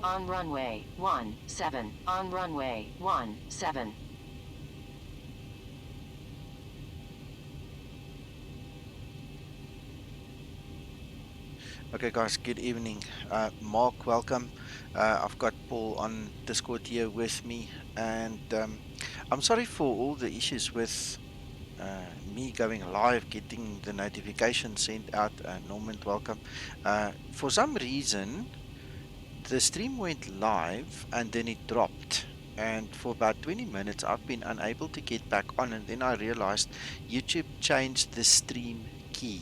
On runway 17, on runway 17. Okay guys, good evening. Mark, welcome. I've got Paul on Discord here with me, and I'm sorry for all the issues with me going live, getting the notification sent out. Norman, welcome. For some reason, the stream went live and then it dropped. And for about 20 minutes, I've been unable to get back on, and then I realized YouTube changed the stream key.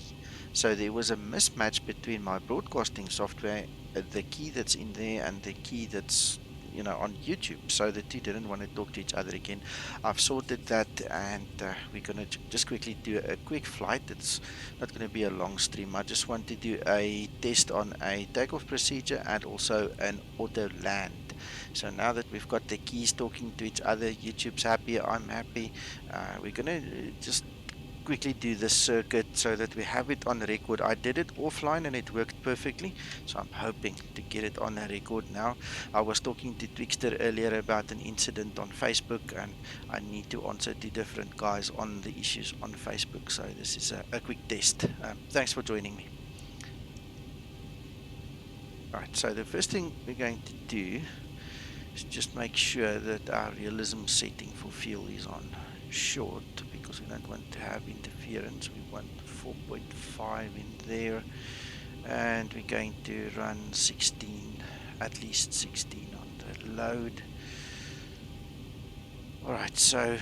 So there was a mismatch between my broadcasting software, the key that's in there, and the key that's on YouTube. So the two didn't want to talk to each other again. I've sorted that, and we're gonna just quickly do a quick flight. It's not going to be a long stream. I just want to do a test on a takeoff procedure and also an auto land. So now that we've got the keys talking to each other, YouTube's happy, I'm happy. We're gonna just quickly do this circuit so that we have it on record. I did it offline and it worked perfectly, so I'm hoping to get it on a record now. I was talking to Twixter earlier about an incident on Facebook, and I need to answer to different guys on the issues on Facebook, so this is a quick test. Thanks for joining me. Alright, so the first thing we're going to do is just make sure that our realism setting for fuel is on short, because we don't want to have interference. We want 4.5 in there, and we're going to run 16, at least 16 on the load. Alright, so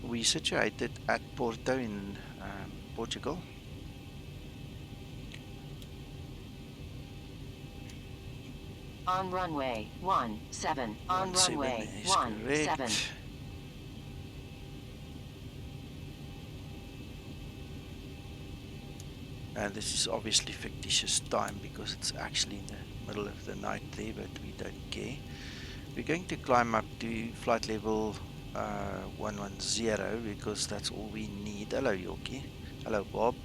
we situated at Porto in Portugal. On runway 17, on runway 17. And this is obviously fictitious time because it's actually in the middle of the night there, but we don't care. We're going to climb up to flight level 110 because that's all we need. Hello Yorkie. Hello Bob.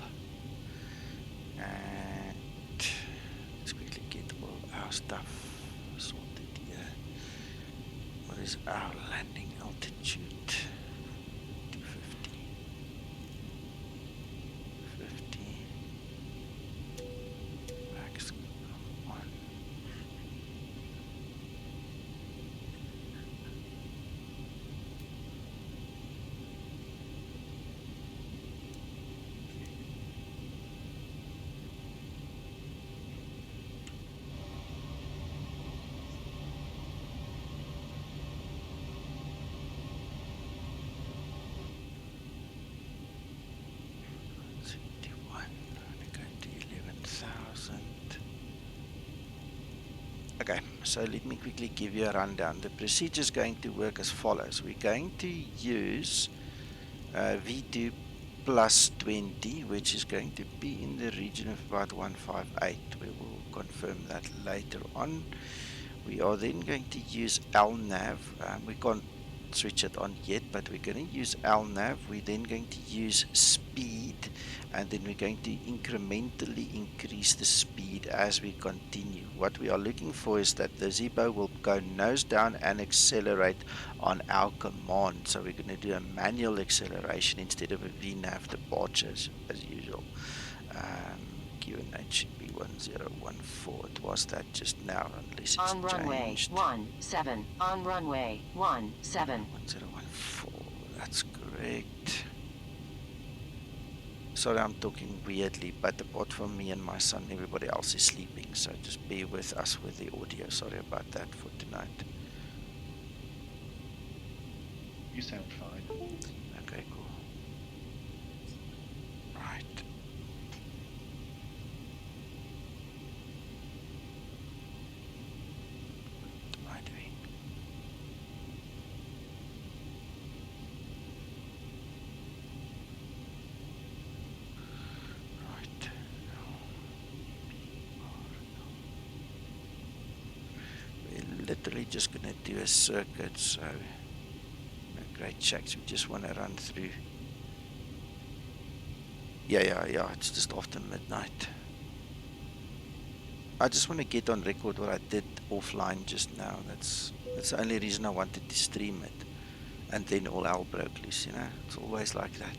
And let's quickly get all our stuff sorted here. What is our landing altitude? 250. 50. Max 1. Okay, so let me quickly give you a rundown. The procedure is going to work as follows. We're going to use V2 plus 20, which is going to be in the region of about 158. We will confirm that later on. We are then going to use LNAV. We can't switch it on yet, but we're going to use LNAV. We're then going to use speed, and then we're going to incrementally increase the speed as we continue. What we are looking for is that the Zibo will go nose down and accelerate on our command. So we're going to do a manual acceleration instead of a VNAV departure as usual. QNH should be 1014. It was that just now, unless it's On runway changed. 17. On runway 17. 1014. That's correct. Sorry, I'm talking weirdly, but apart from me and my son, everybody else is sleeping. So just bear with us with the audio. Sorry about that for tonight. You sound fine. Okay, cool. Right. What am I doing? Right. We're literally just going to do a circuit, so no great checks. We just want to run through. Yeah, it's just after midnight. I just want to get on record what I did offline just now. That's the only reason I wanted to stream it. And then all hell broke loose, you know? It's always like that.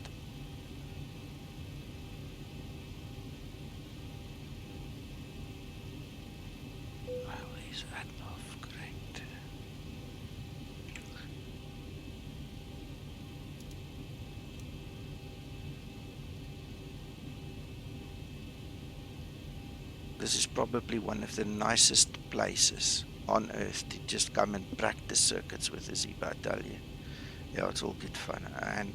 Oh, is ADNOV correct? This is probably one of the nicest places on earth to just come and practice circuits with the Zibo, I tell you. Yeah, it's all good fun,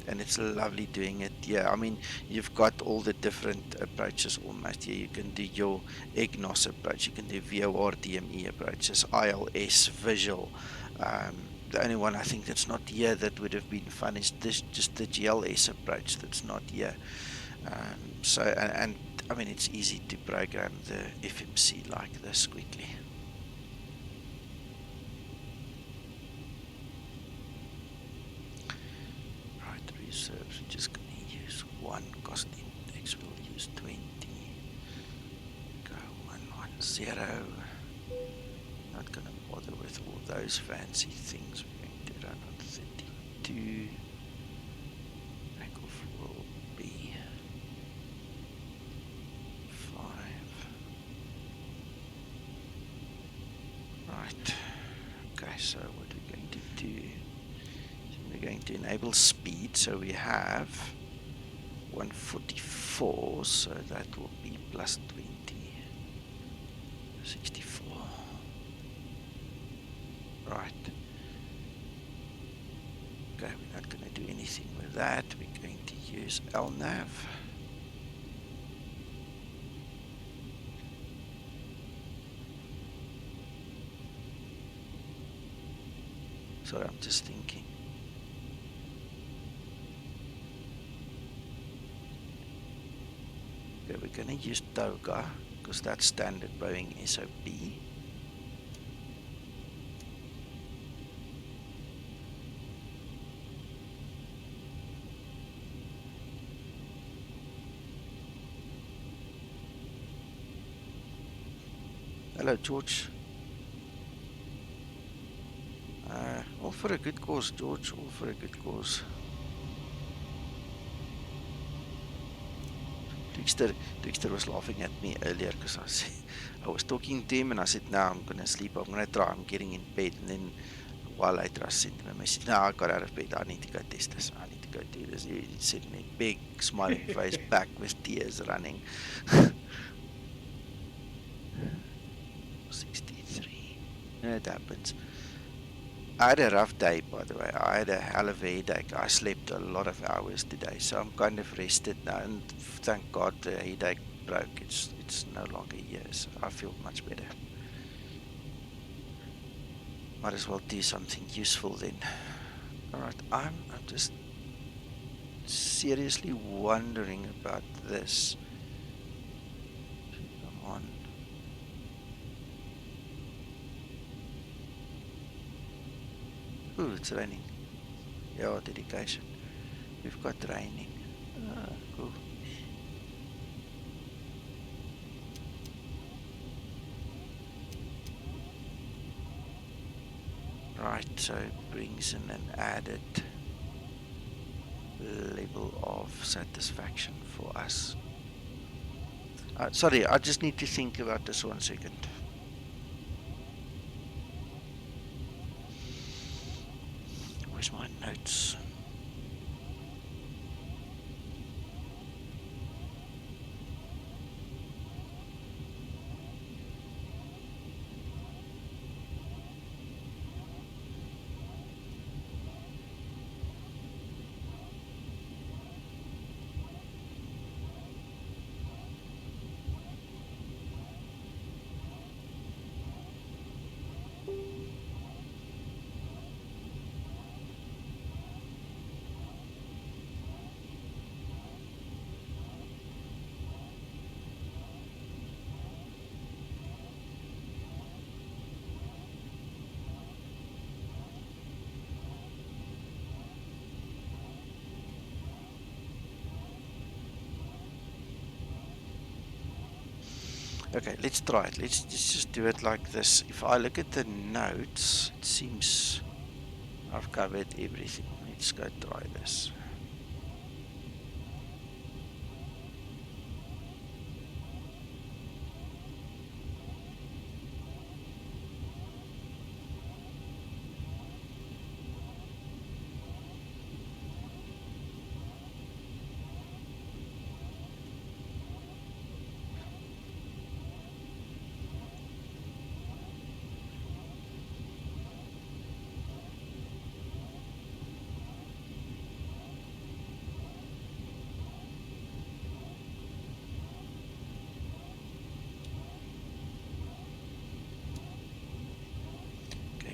and it's lovely doing it. Yeah, I mean, you've got all the different approaches almost here. You can do your ADNOV approach, you can do VOR DME approaches, ILS, visual. The only one I think that's not here that would have been fun is this, just the GLS approach that's not here. So, and I mean, it's easy to program the FMC like this quickly. Right, reserves, we're just going to use one cost index, we'll use 20. Go 110. Not going to bother with all those fancy things. We're going to run on 32. Takeoff will be 5. Right. Okay, so what we're going to do, so we're going to enable speed, so we have 144, so that will be plus 20, 64. Right. Okay, we're not going to do anything with that. We're going to use LNAV. Sorry, I'm just thinking. Okay, we're going to use Toga because that's standard Boeing SOP. Hello, George. All for a good cause, George. All for a good cause. Trickster was laughing at me earlier because I was talking to him and I said, "No, I'm gonna sleep. I'm gonna try. I'm getting in bed." And then a while later, I sent him a message. "No, I got out of bed. I need to go test this. I need to go do this." He sent me a big smiling face back with tears running. 63. It happens. I had a rough day, by the way. I had a hell of a headache. I slept a lot of hours today, so I'm kind of rested now. And thank God the headache broke. It's no longer here, so I feel much better. Might as well do something useful then. Alright, I'm just seriously wondering about this. Come on. Ooh, it's raining. Yeah, dedication. We've got raining. Ah, cool. Right, so it brings in an added level of satisfaction for us. Sorry, I just need to think about this 1 second. Where's my notes? Okay, let's try it. Let's just do it like this. If I look at the notes, it seems I've covered everything. Let's go try this.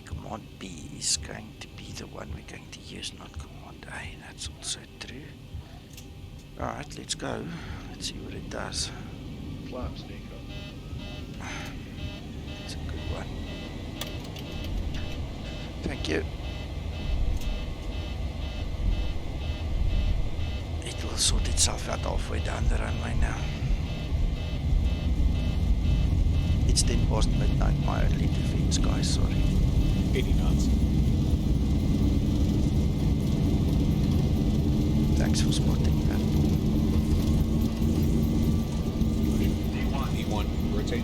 Command B is going to be the one we're going to use, not Command A. That's also true. Alright, let's go. Let's see what it does. Flaps, Nico. It's a good one. Thank you. It will sort itself out halfway down the runway now. It's 10 past midnight, my only defense, guys, sorry. 80 knots. Thanks for spotting that. E1, rotate.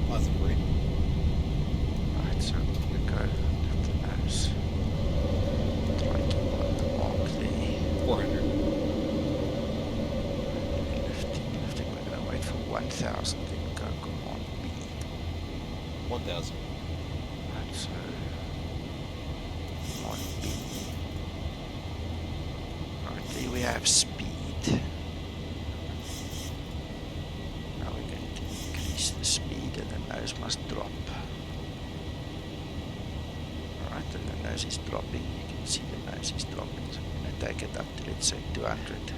Positive rate. Right, so we go at the nose. Try to find the mark there. 400. Lifting, we're going to wait for 1000, then go command B. 1000. Right, so command B. Right, there we have speed. Now we're going to increase the speed and the nose must drop. Alright, and the nose is dropping. You can see the nose is dropping. So I'm going to take it up to, let's say, 200.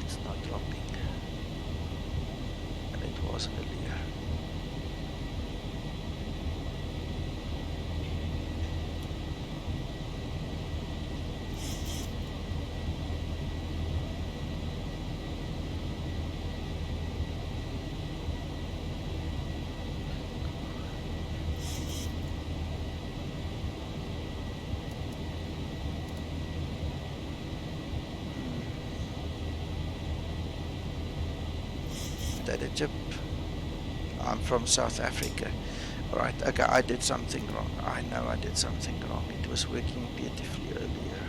It's not dropping. And it was earlier. Data chip. I'm from South Africa. Alright, okay, I did something wrong. I know I did something wrong. It was working beautifully earlier.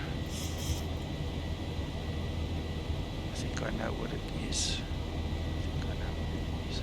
I think I know what it is. I think I know what it is.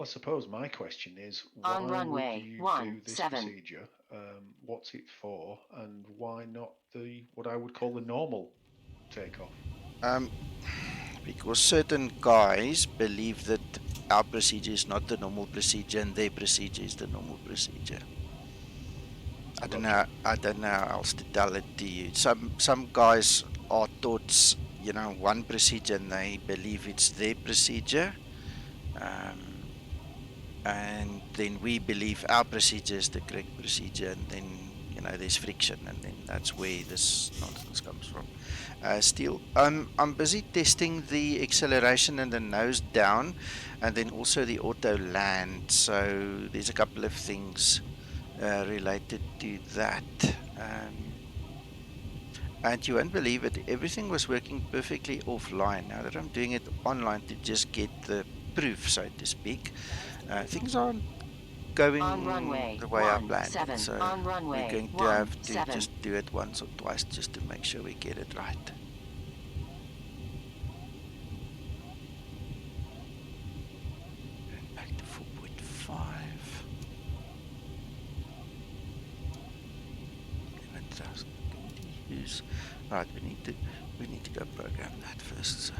Well, I suppose my question is, On why would runway, you do this 17. procedure? What's it for, and why not the what I would call the normal takeoff? Because certain guys believe that our procedure is not the normal procedure and their procedure is the normal procedure. I don't know. Gotcha. I don't know how else to tell it to you. Some guys are taught, one procedure and they believe it's their procedure, and then we believe our procedure is the correct procedure, and then there's friction, and then that's where this nonsense comes from. Still, I'm busy testing the acceleration and the nose down, and then also the auto land. So there's a couple of things related to that. And you won't believe it, everything was working perfectly offline. Now that I'm doing it online to just get the proof, so to speak, things aren't On going runway, the way I planned it. 17. So On we're runway, going to have to 17. just do it once or twice just to make sure we get it right. Back to 4.5. 11,000 use. Right, we need to go program that first. So.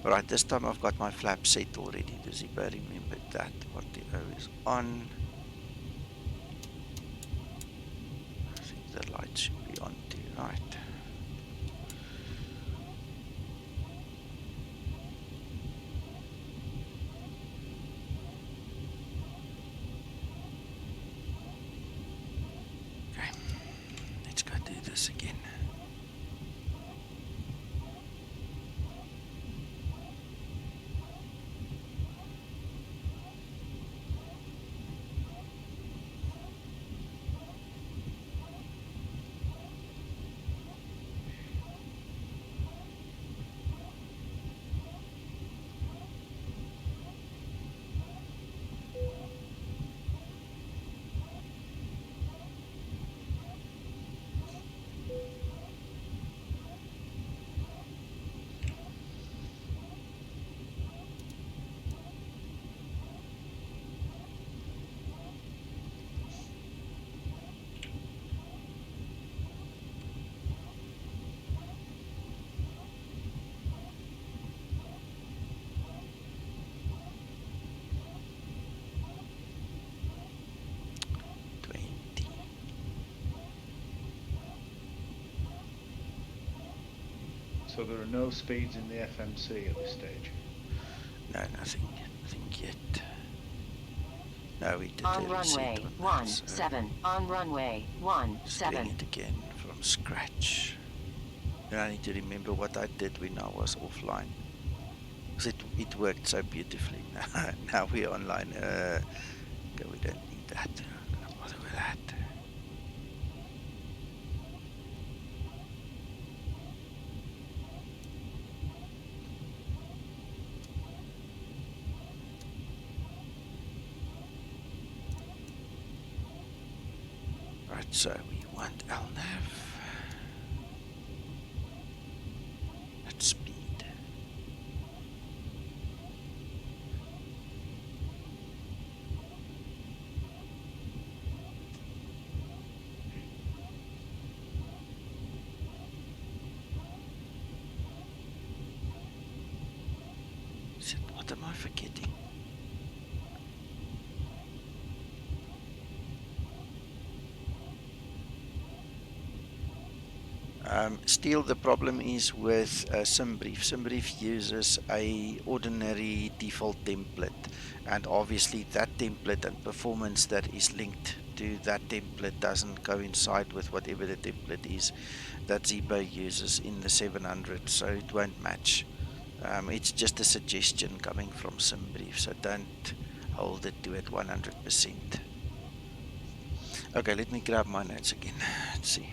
Alright, this time I've got my flap set already. The Zibo remembered that. What the O is on. I think the light should be on too, right? Okay, let's go do this again. So there are no speeds in the FMC at this stage? No, nothing yet. No, we did On a reset runway, on that, so 17. On runway, just doing 17. it again from scratch. And I need to remember what I did when I was offline. Because it worked so beautifully. Now we're online. Okay, we don't need that. I'm not gonna bother with that. Right, so we want LNAV at speed. Shit, what am I forgetting? Still, the problem is with SimBrief. SimBrief uses a ordinary default template, and obviously that template and performance that is linked to that template doesn't coincide with whatever the template is that Zibo uses in the 700, so it won't match. It's just a suggestion coming from SimBrief, so don't hold it to it 100%. Okay, let me grab my notes again. Let's see.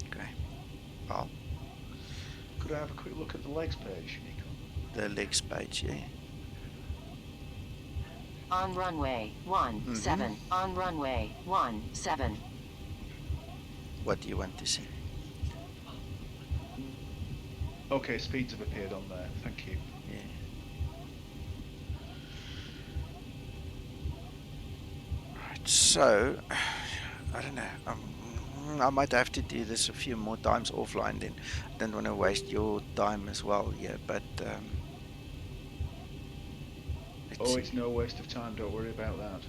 Okay. Well, Could I have a quick look at the legs page, Nico? the legs page, yeah. On runway 17. On runway 17. What do you want to see? Okay, speeds have appeared on there. Thank you. Yeah. Right, so I don't know. I might have to do this a few more times offline then. I don't want to waste your time as well, yeah, but let's Oh, see. it's no waste of time. Don't worry about that.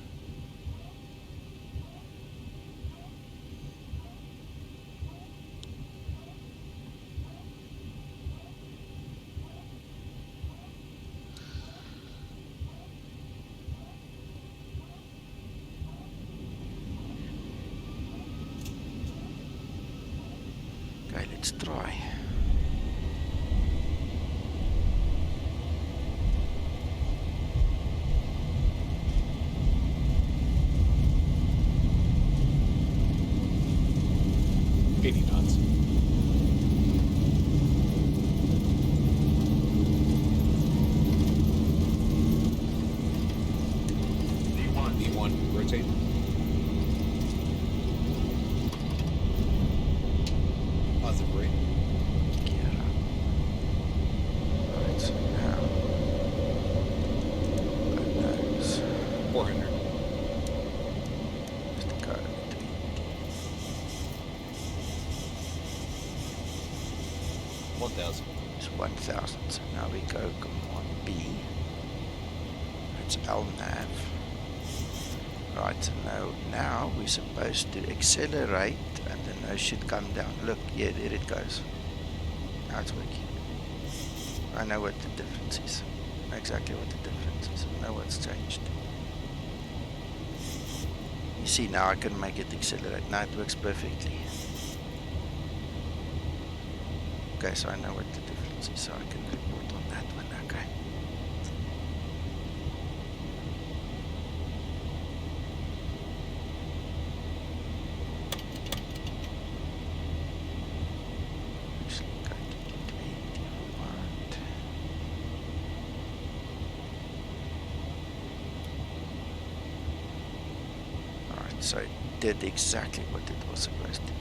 Okay, let's try. $80. D1, rotate. Positive rate. Gear up. Right, so now nose. 400. Just go 20. $1,000. It's 1000. So now we go command B. It's LNAV. Right, so now we're supposed to accelerate and the nose should come down. Look, yeah, there it goes. Now it's working. I know what the difference is. Exactly what the difference is. I know what's changed. You see, now I can make it accelerate. Now it works perfectly. Okay, so I know what the difference is, so I can report on that one. Okay. Actually, go to 21. Alright, so it did exactly what it was supposed to do.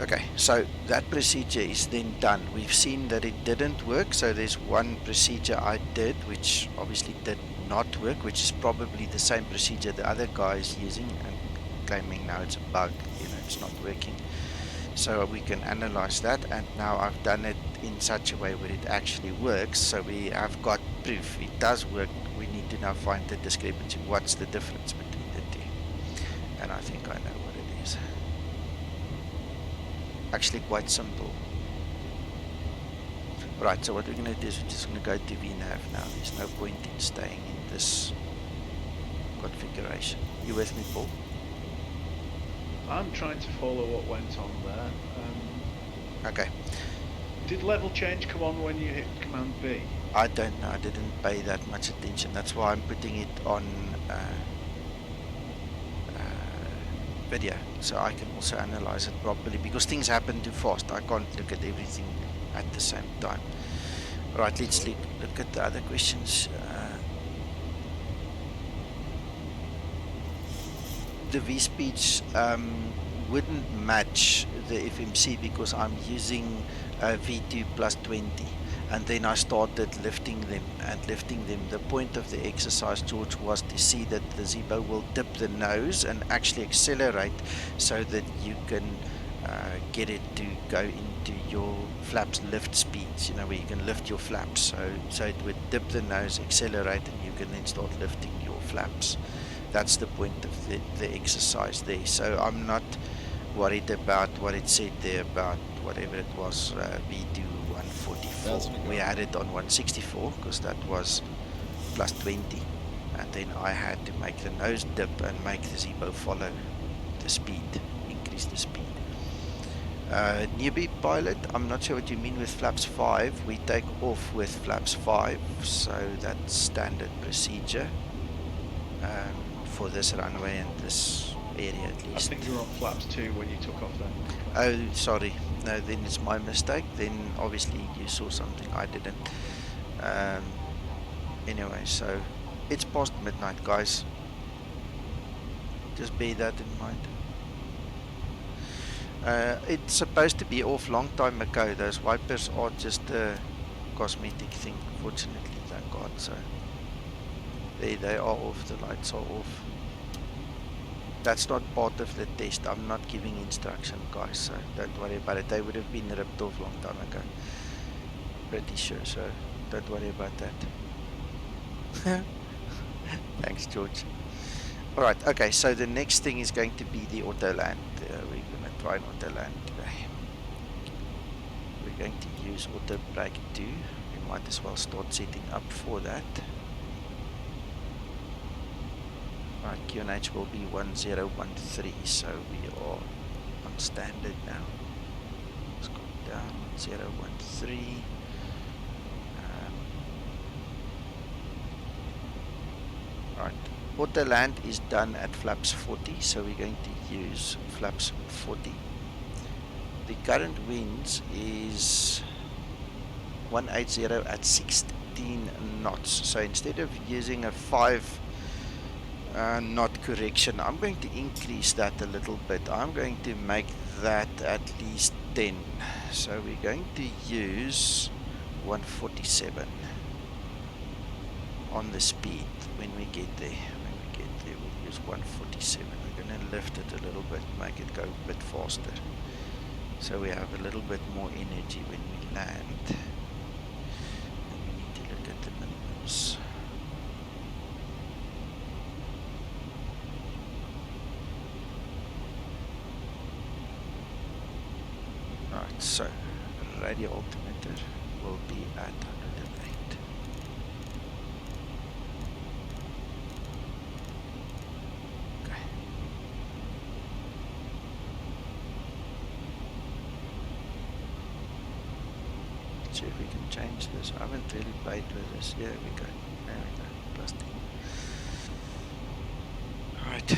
Okay, so that procedure is then done. We've seen that it didn't work, so there's one procedure I did which obviously did not work, which is probably the same procedure the other guy is using and claiming now it's a bug, it's not working. So we can analyze that, and now I've done it in such a way where it actually works, so we have got proof it does work. We need to now find the discrepancy. What's the difference between the two? And I think I know what it is. Actually quite simple. Right, so what we're going to do is we're just going to go to VNAV now. There's no point in staying in this configuration. You with me, Paul? I'm trying to follow what went on there. Okay. Did level change come on when you hit Command B? I don't know. I didn't pay that much attention. That's why I'm putting it on video, so I can also analyze it properly, because things happen too fast. I can't look at everything at the same time. Right, let's look at the other questions. The V-speeds wouldn't match the FMC because I'm using V2 plus 20, and then I started lifting them. The point of the exercise, George, was to see that the Zibo will dip the nose and actually accelerate so that you can get it to go into your flaps lift speeds, where you can lift your flaps. So it would dip the nose, accelerate, and you can then start lifting your flaps. That's the point of the exercise there. So I'm not worried about what it said there about whatever it was, V2 144. We had it on 164 because that was plus 20. And then I had to make the nose dip and make the Zibo follow the speed, increase the speed. Newbie pilot, I'm not sure what you mean with flaps 5. We take off with flaps 5, so that's standard procedure. for this runway and this area at I least. think you were on flaps 2 when you took off then. Oh, sorry. No, then it's my mistake. Then obviously you saw something I didn't. Anyway, so it's past midnight, guys. Just bear that in mind. It's supposed to be off long time ago. Those wipers are just a cosmetic thing, fortunately, thank God. So there they are off, the lights are off. That's not part of the test. I'm not giving instruction, guys, so don't worry about it. They would have been ripped off long time ago. Pretty sure, so don't worry about that. Thanks, George. Alright, okay, so the next thing is going to be the auto land. We're going to try an auto land today. We're going to use auto brake 2. We might as well start setting up for that. Right, QNH will be 1013, so we are on standard now. Let's go down 1013. Right, auto land is done at flaps 40, so we're going to use flaps 40. The current winds is 180 at 16 knots, so instead of using a 5 knot correction, I'm going to increase that a little bit. I'm going to make that at least 10, so we're going to use 147 on the speed when we get there. We'll use 147. We're going to lift it a little bit, make it go a bit faster, so we have a little bit more energy when we land. And we need to look at the minimums. Right, so radio altimeter will be at 108. Okay. Let's see if we can change this. I haven't really played with this. There we go. There we go. Plus 10. Alright.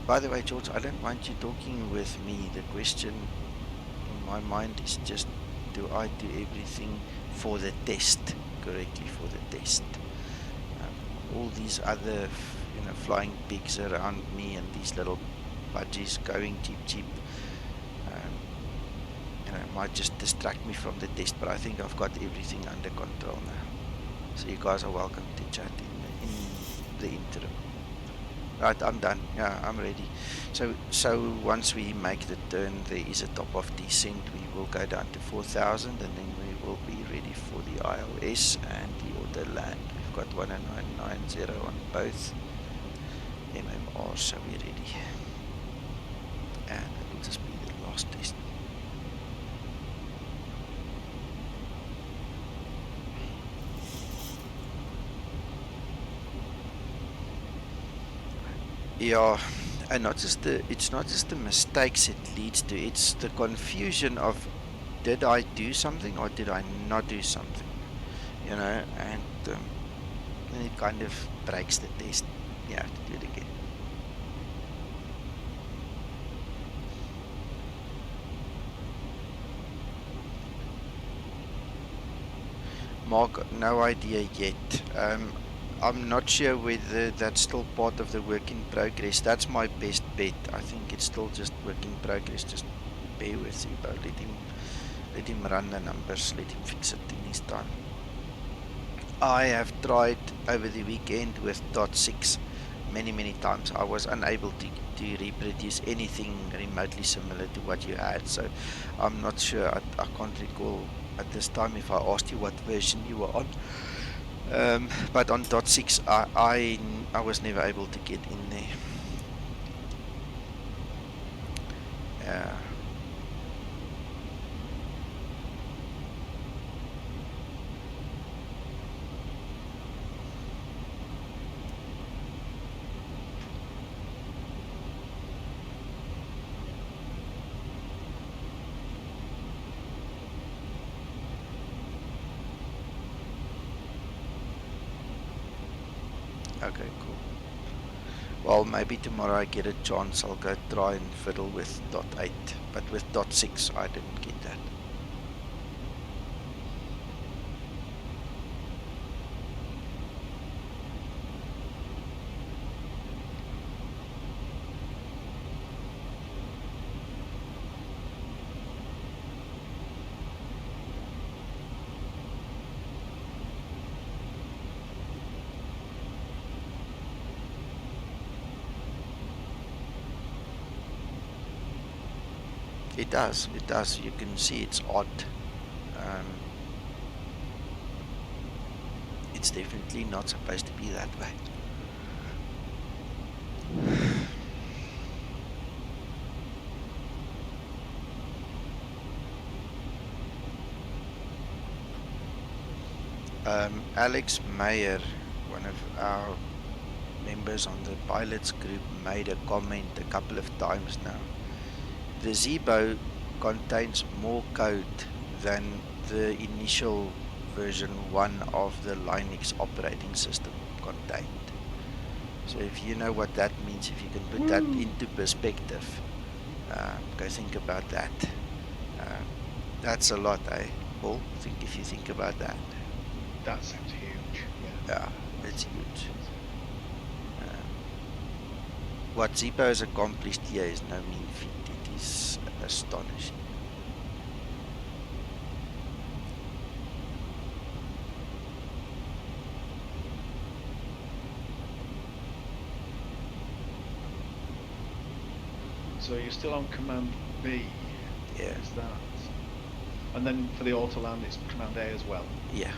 By the way, George, I don't mind you talking with me. The question in my mind is just, do I do everything for the test correctly for the test? All these other, flying pigs around me and these little budgies going cheap, might just distract me from the test. But I think I've got everything under control now. So you guys are welcome to chat in the interim. Right, I'm done. Yeah, I'm ready. So once we make the turn, there is a top of descent. We will go down to 4,000, and then we will be ready for the ILS and the auto land. We've got 10990 on both MMRs, so we're ready. And it will just be the last test. Yeah, and it's not just the mistakes it leads to, it's the confusion of, did I do something or did I not do something, and then it kind of breaks the test. You have to do it again. Mark, no idea yet. I'm not sure whether that's still part of the work in progress. That's my best bet. I think it's still just work in progress. Just bear with Zibo. Let him run the numbers. Let him fix it in his time. I have tried over the weekend with .6 many times. I was unable to reproduce anything remotely similar to what you had. So I'm not sure. I can't recall at this time if I asked you what version you were on. But on .6 I was never able to get in there. Okay, cool. Well, maybe tomorrow I get a chance, I'll go try and fiddle with .8, but with .6 I didn't get that. It does, you can see it's odd. It's definitely not supposed to be that way. Alex Meyer, one of our members on the pilots group, made a comment a couple of times now. The Zibo contains more code than the initial version 1 of the Linux operating system contained. So if you know what that means, if you can put that into perspective, go think about that. That's a lot, eh, Paul? If you think about that. That sounds huge. Yeah, it's huge. What Zibo has accomplished here is no mean feat. It is astonishing. So you're still on Command B. Yeah. Is that? And then for the auto land, it's Command A as well. Yeah.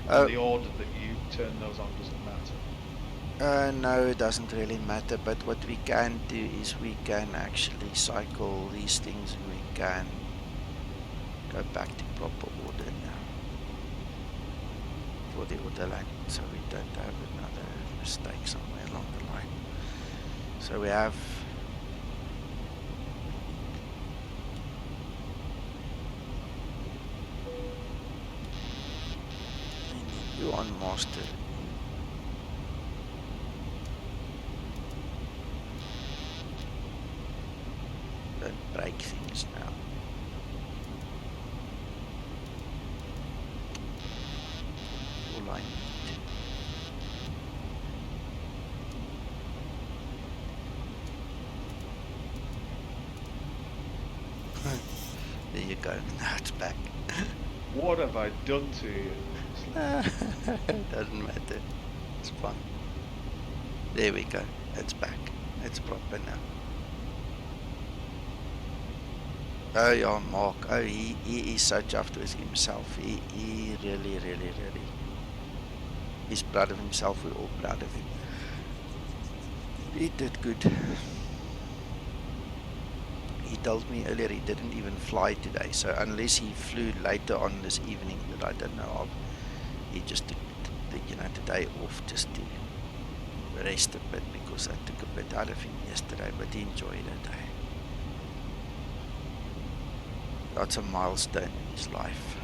And the order that you turn those on doesn't matter. No, it doesn't really matter, but what we can do is we can actually cycle these things and we can go back to proper order now for the order line, so we don't have another mistake somewhere along the line. So we have you on master. Don't break things now. All I need. There you go. Now it's back. What have I done to you? Doesn't matter. It's fine. There we go. It's back. It's proper now. Oh yeah, Mark. Oh, he is so chuffed with himself. He really is proud of himself. We're all proud of him. He did good. He told me earlier he didn't even fly today, so unless he flew later on this evening that I don't know of, he just took the day off just to rest a bit, because I took a bit out of him yesterday, but he enjoyed it. That's a milestone in his life.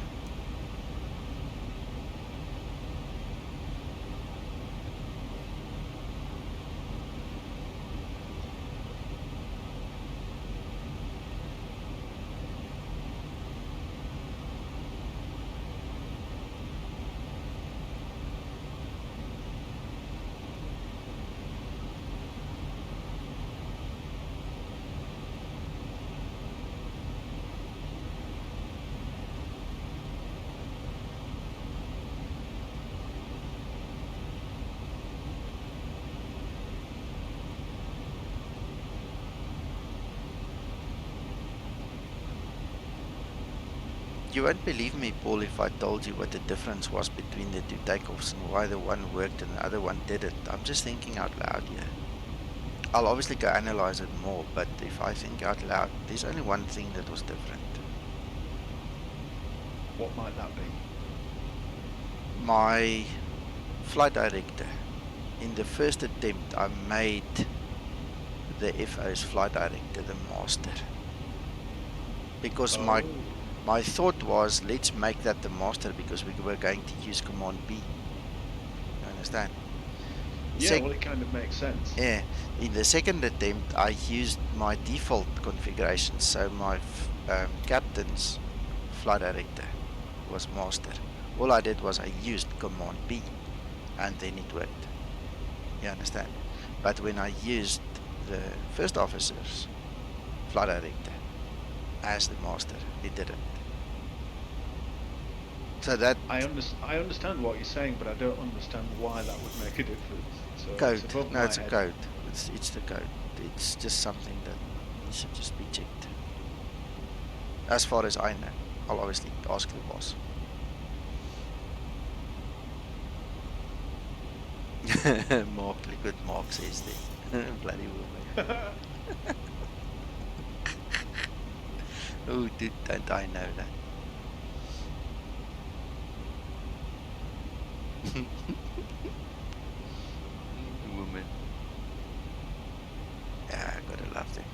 You won't believe me, Paul, if I told you what the difference was between the two takeoffs and why the one worked and the other one didn't. I'm just thinking out loud here. I'll obviously go analyze it more, but if I think out loud, there's only one thing that was different. What might that be? My flight director. In the first attempt, I made the FO's flight director the master. Because my thought was, let's make that the master because we were going to use Command B. understand? Yeah, well, it kind of makes sense. Yeah, in the second attempt, I used my default configuration, so my captain's flight director was master. All I did was I used Command B, and then it worked. You understand? But when I used the first officer's flight director as the master, it didn't. So that I understand what you're saying, but I don't understand why that would make a difference. So code, it's above no, my it's a head. code. It's the code. It's just something that needs to just be checked. As far as I know, I'll obviously ask the boss. Mark, look what Mark says there. Bloody woman. Oh, dude, don't I know that? Woman. Yeah, I gotta love them.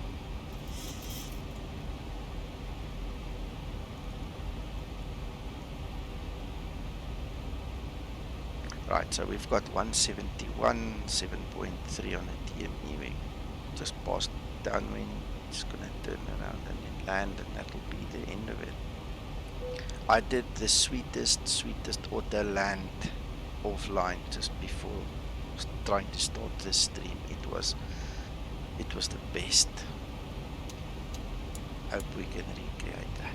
Right, so we've got 171, 7.3 on the DME. We just passed downwind. Just gonna turn around and then land, and that'll be the end of it. I did the sweetest auto land offline just before trying to start this stream. It was the best. Hope we can recreate that.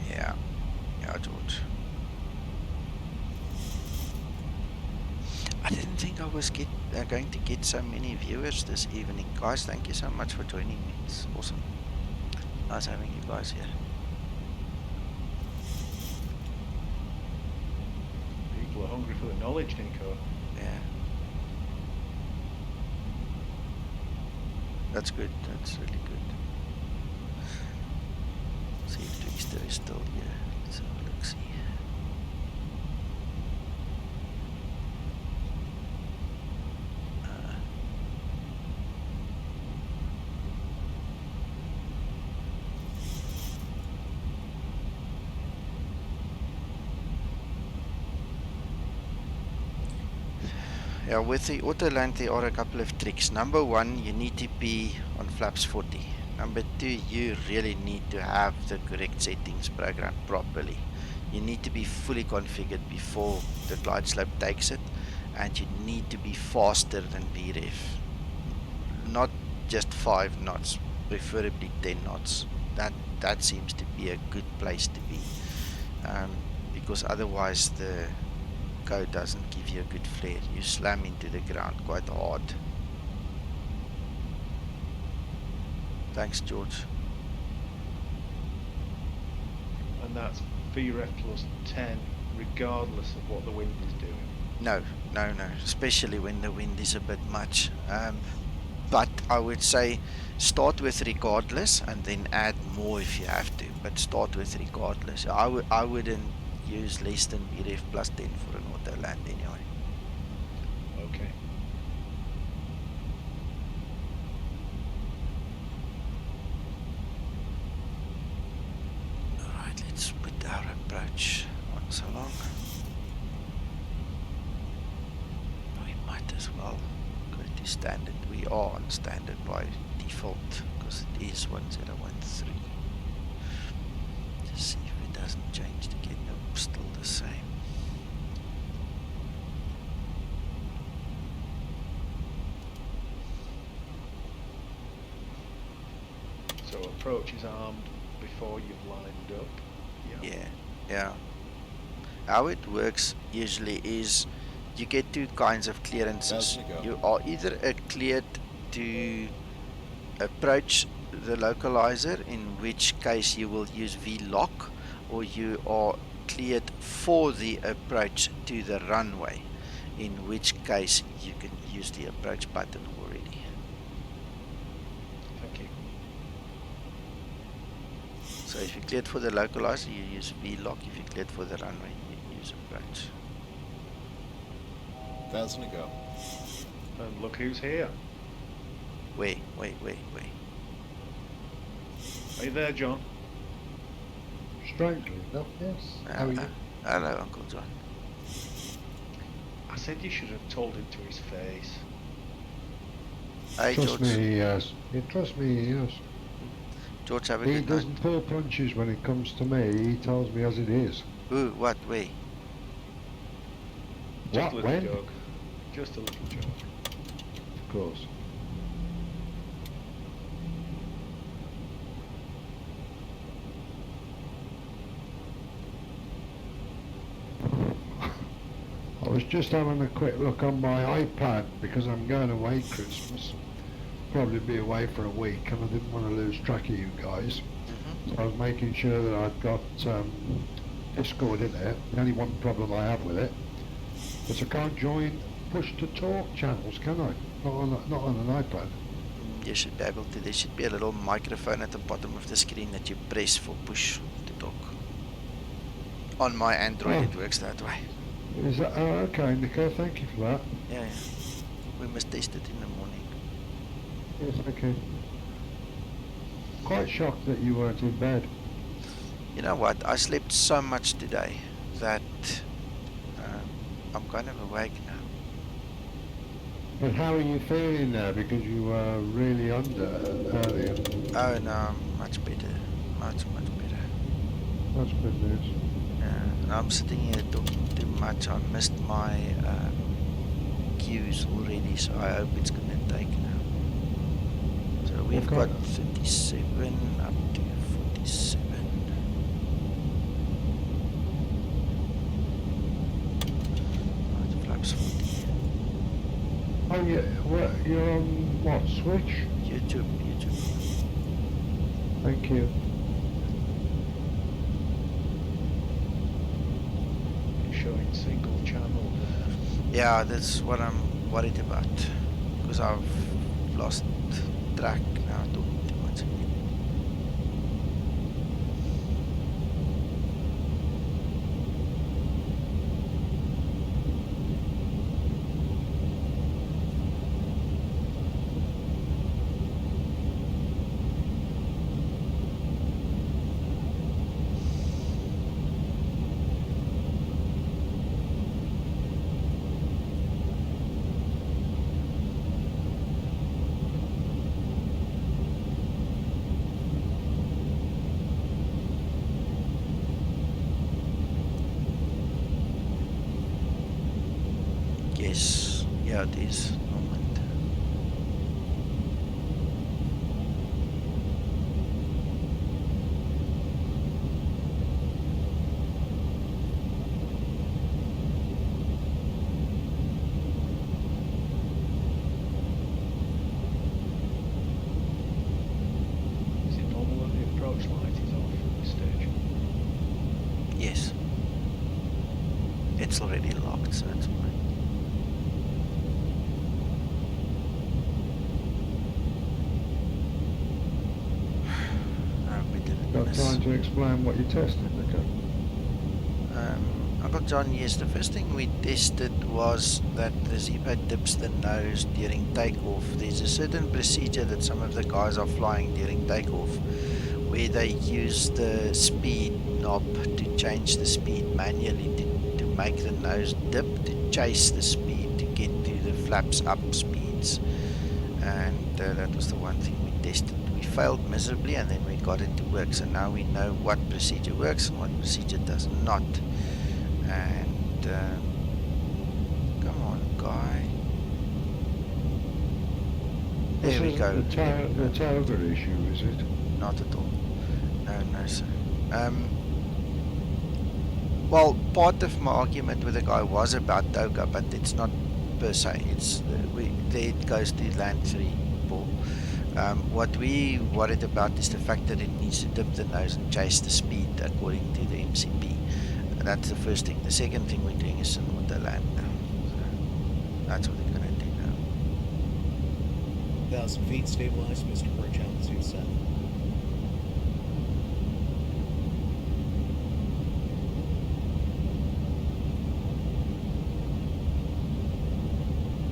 Yeah, George. I didn't think I was going to get so many viewers this evening. Guys, thank you so much for joining me. It's awesome. Nice having you guys here. People are hungry for the knowledge, Nico. Yeah. That's good. That's really good. See if Twister is still here. Let's have a look, see. Yeah, with the auto land there are a couple of tricks. Number one, you need to be on flaps 40. Number two, you really need to have the correct settings programmed properly. You need to be fully configured before the glide slope takes it, and you need to be faster than VREF. Not just 5 knots, preferably 10 knots. That seems to be a good place to be, because otherwise the code doesn't give you a good flare. You slam into the ground quite hard. Thanks, George. And that's VREF plus 10, regardless of what the wind is doing. No, especially when the wind is a bit much. But I would say start with regardless and then add more if you have to, but start with regardless. I wouldn't use less than VREF plus 10 for an auto land anyway. Okay. Alright, let's put our approach on so long. We might as well go to standard. We are on standard by default because it is 1013. Just see if it doesn't change again. Nope, still the same. So approach is armed before you've lined up. Yeah. How it works usually is you get two kinds of clearances. You are either cleared to approach the localizer, in which case you will use VLOC, or you are cleared for the approach to the runway, in which case you can use the approach button already. Thank you. So if you cleared for the localizer, you use V-lock. If you cleared for the runway, you use approach. 1,000 to go. And look who's here. Wait. Are you there, John? Strangely enough, yes. How are you? Hello, Uncle John. I said you should have told him to his face. Hey, Trust George. me, he has. Trust me, he has. George, have a He good night. doesn't pull punches when it comes to me. He tells me as it is. Ooh, what? Where? Just What? a little When? joke. Just a little joke. Of course. I was just having a quick look on my iPad because I'm going away Christmas. Probably be away for a week and I didn't want to lose track of you guys. So I was making sure that I'd got Discord in there. The only one problem I have with it is I can't join push to talk channels, can I? Not on an iPad. You should be able to. There should be a little microphone at the bottom of the screen that you press for push to talk. On my Android, it works that way. Is that okay, Nico? Thank you for that. Yeah. We must test it in the morning. Yes, okay. Quite shocked that you weren't in bed. You know what? I slept so much today that I'm kind of awake now. But how are you feeling now? Because you were really under earlier. Oh no, I'm much better. Much better. That's good news. And I'm sitting here talking too much. I missed my cues already, so I hope it's gonna take now. So we've Okay. got 37 up to 47. Right, flaps 40. Oh yeah, you're on what, Switch? YouTube. Thank you. You're showing single channel there. Yeah, that's what I'm worried about. Because I've lost track now, talking too much again. Yes, yeah, it is. Moment. Is it normal that the approach light is off at this stage? Yes. It's already locked, so it's fine. We didn't Got miss. time to explain what you tested, Nico? Uncle John, yes, the first thing we tested was that the Zibo dips the nose during takeoff. There's a certain procedure that some of the guys are flying during takeoff where they use the speed knob to change the speed manually to make the nose dip, to chase the speed, to get to the flaps up speeds. And that was the one thing we tested. We failed miserably and then we got it to work. So now we know what procedure works and what procedure does not. And come on, guy. There we go. The Toga issue, is it? Not at all. No, sir. Well, part of my argument with the guy was about Toga, but it's not per se. It's there it goes to land 3 ball. What we worried about is the fact that it needs to dip the nose and chase the speed according to the MCP. That's the first thing. The second thing we're doing is an auto land now. That's what it's gonna do now. 1,000 feet, stabilized, Mr. Birch, altitude set.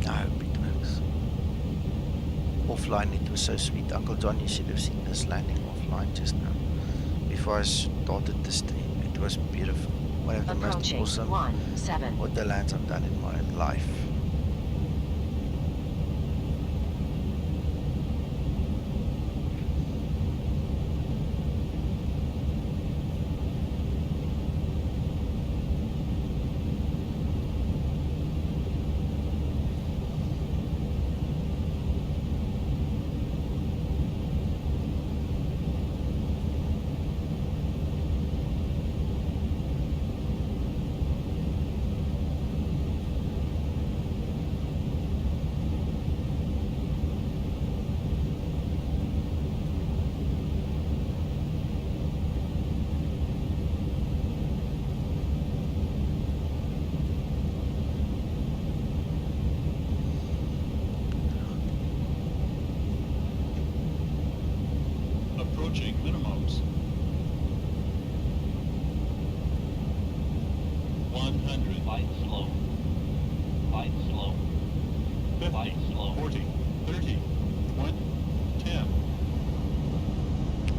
I hope it works. Offline, it was so sweet. Uncle John, you should have seen this landing offline just now. Before I started the stream, it was beautiful. One of the most Approaching awesome 17. water lands I've done in my life. Approaching minimums. 100. Light slow. Light slow. 50, Light slow. 40, 30, 20, 10.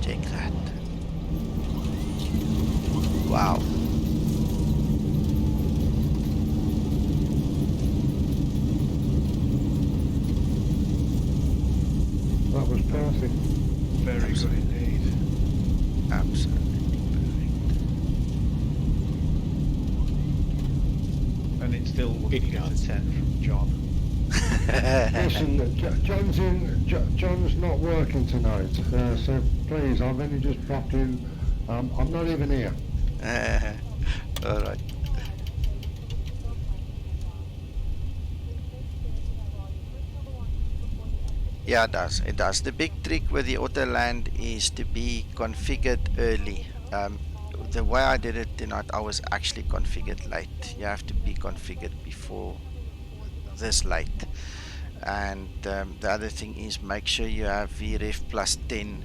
Check that. Wow. That was perfect. Very good indeed. Absolutely And it's still looking 80 at a knots. 10 from John. perfect. Listen, John's not working tonight, so please, I've only just popped in. I'm not even here. All right. Yeah, it does. It does. The big trick with the auto land is to be configured early. The way I did it tonight, I was actually configured late. You have to be configured before this late. And the other thing is make sure you have VREF plus 10.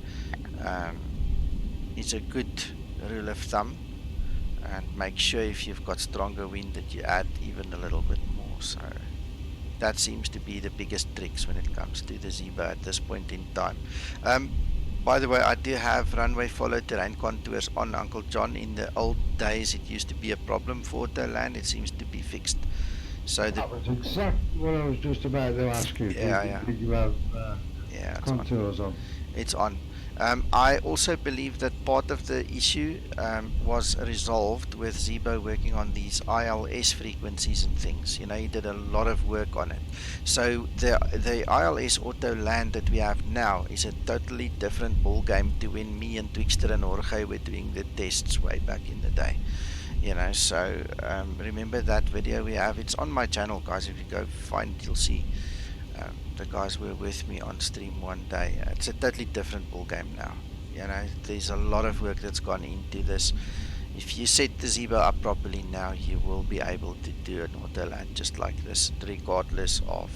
It's a good rule of thumb. And make sure if you've got stronger wind that you add even a little bit more. So that seems to be the biggest tricks when it comes to the Zibo at this point in time. By the way, I do have runway follow terrain contours on, Uncle John. In the old days, it used to be a problem for the land. It seems to be fixed. So the That was exactly what I was just about to ask you. Yeah. Did you have yeah, it's on. contours on? It's on. I also believe that part of the issue was resolved with Zibo working on these ILS frequencies and things. You know, he did a lot of work on it. So the ILS auto land that we have now is a totally different ball game to when me and Twixter and Jorge were doing the tests way back in the day. You know, so remember that video we have? It's on my channel, guys. If you go find it, you'll see. The guys were with me on stream one day. It's a totally different ball game now. You know, there's a lot of work that's gone into this. If you set the Zibo up properly now, you will be able to do an auto land just like this, regardless of,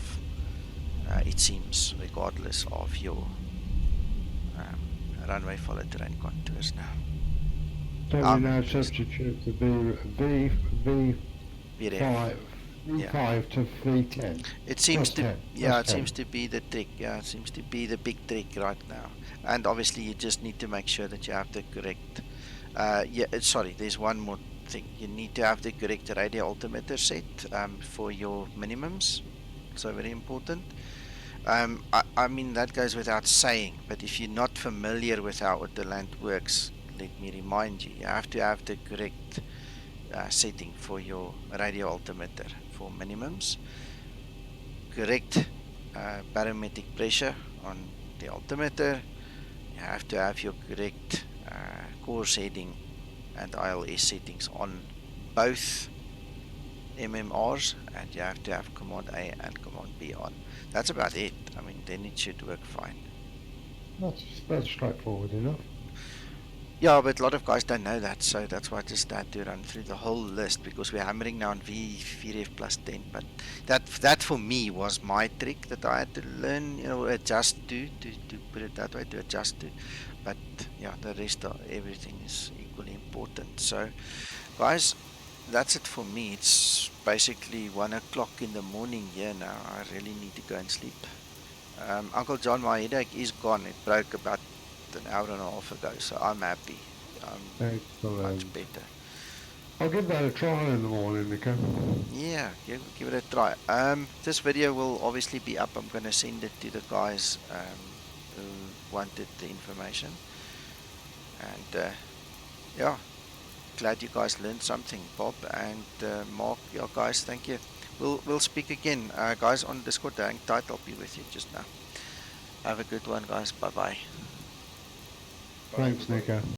it seems, regardless of your runway follow terrain contours now. So we now substitute the V5 VREF. V5 to V10. It seems Plus to, 10. yeah, Plus it 10. seems to be the trick. Yeah, it seems to be the big trick right now. And obviously, you just need to make sure that you have the correct. Sorry, there's one more thing. You need to have the correct radio altimeter set for your minimums. So very important. I mean that goes without saying. But if you're not familiar with how the land works, let me remind you. You have to have the correct setting for your radio altimeter for minimums, correct barometric pressure on the altimeter. You have to have your correct course heading and ILS settings on both MMRs, and you have to have command A and command B on. That's about it. I mean, then it should work fine. That's straightforward enough. Yeah, but a lot of guys don't know that, so that's why I just had to run through the whole list because we're hammering now on VREF plus 10. But that for me was my trick that I had to learn, adjust to put it that way, to adjust to. But yeah, the rest of everything is equally important. So, guys, that's it for me. It's basically 1 o'clock in the morning here now. I really need to go and sleep. Uncle John, my headache is gone. It broke about an hour and a half ago, so I'm happy. I'm much Excellent. better. I'll give that a try in the morning, Nico. Yeah, give it a try. This video will obviously be up. I'm gonna send it to the guys who wanted the information, and yeah, glad you guys learned something, Bob and Mark. Yeah, guys, thank you. We'll speak again, guys, on Discord. Hang tight. I'll be with you just now. Have a good one, guys. Bye bye. Bye, Thanks, everybody. Nico.